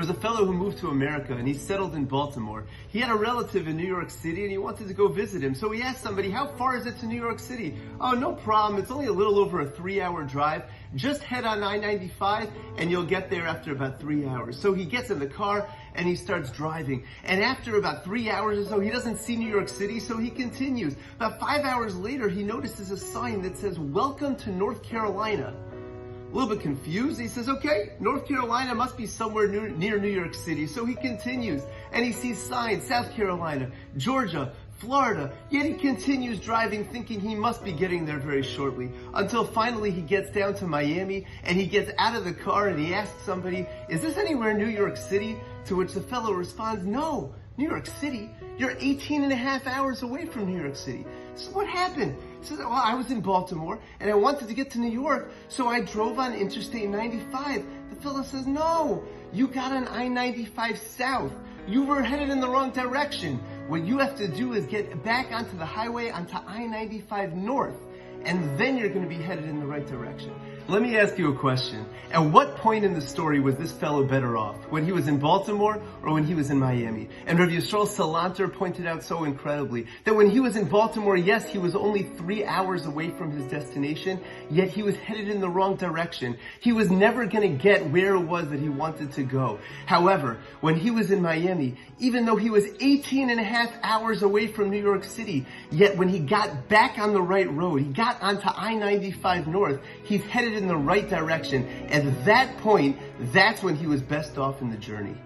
There was a fellow who moved to America and he settled in Baltimore. He had a relative in New York City and he wanted to go visit him. So he asked somebody, how far is it to New York City? Oh, no problem. It's only a little over a 3-hour drive. Just head on I-95 and you'll get there after about 3 hours. So he gets in the car and he starts driving. And after about 3 hours or so, he doesn't see New York City, so he continues. About 5 hours later, he notices a sign that says, "Welcome to North Carolina." A little bit confused, he says, okay, North Carolina must be somewhere near New York City. So he continues, and he sees signs, South Carolina, Georgia, Florida, yet he continues driving thinking he must be getting there very shortly, until finally he gets down to Miami, and he gets out of the car and he asks somebody, is this anywhere New York City? To which the fellow responds, no, New York City? You're 18 and a half hours away from New York City. So what happened? He says, well, I was in Baltimore and I wanted to get to New York, so I drove on Interstate 95. The fellow says, no, you got on I-95 South. You were headed in the wrong direction. What you have to do is get back onto the highway, onto I-95 North, and then you're going to be headed in the right direction. Let me ask you a question. At what point in the story was this fellow better off? When he was in Baltimore or when he was in Miami? And Rav Yisrael Salanter pointed out so incredibly that when he was in Baltimore, yes, he was only 3 hours away from his destination, yet he was headed in the wrong direction. He was never going to get where it was that he wanted to go. However, when he was in Miami, even though he was 18 and a half hours away from New York City, yet when he got back on the right road, he got onto I-95 North, he's headed in the right direction. At that point, that's when he was best off in the journey.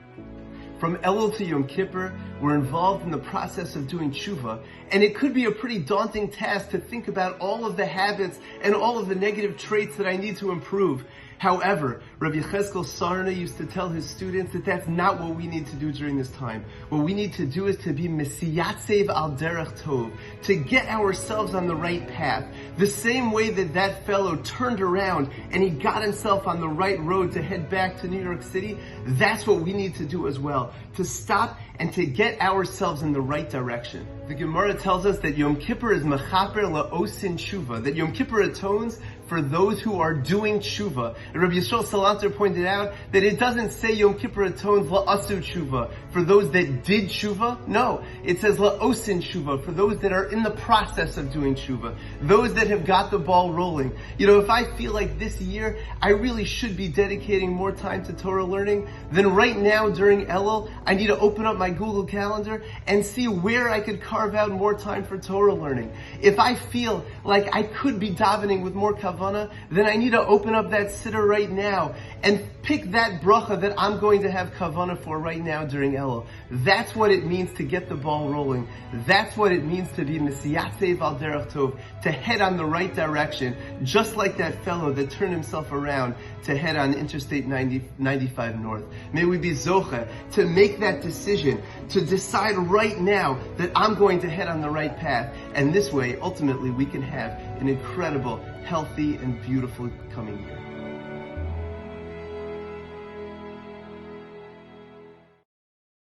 From Elul to Yom Kippur, we're involved in the process of doing tshuva, and it could be a pretty daunting task to think about all of the habits and all of the negative traits that I need to improve. However, Rabbi Yechezkel Sarna used to tell his students that that's not what we need to do during this time. What we need to do is to be mesiyatzev al derech tov, to get ourselves on the right path. The same way that that fellow turned around and he got himself on the right road to head back to New York City, that's what we need to do as well, to stop and to get ourselves in the right direction. The Gemara tells us that Yom Kippur is mechaper la'osin tshuva, that Yom Kippur atones for those who are doing tshuva. And Rabbi Yisrael Salanter pointed out that it doesn't say Yom Kippur atones la'asu tshuva, for those that did tshuva. No, it says la'osin tshuva, for those that are in the process of doing tshuva, those that have got the ball rolling. You know, if I feel like this year I really should be dedicating more time to Torah learning, then right now during Elul, I need to open up my Google Calendar and see where I could carve out more time for Torah learning. If I feel like I could be davening with more kavana, then I need to open up that siddur right now and pick that bracha that I'm going to have kavana for right now during Elul. That's what it means to get the ball rolling. That's what it means to be mesiyatzev al derech tov, to head on the right direction, just like that fellow that turned himself around to head on Interstate 95 North. May we be zocheh to make that decision, to decide right now that I'm going to head on the right path. And this way, ultimately, we can have an incredible, healthy, and beautiful coming year.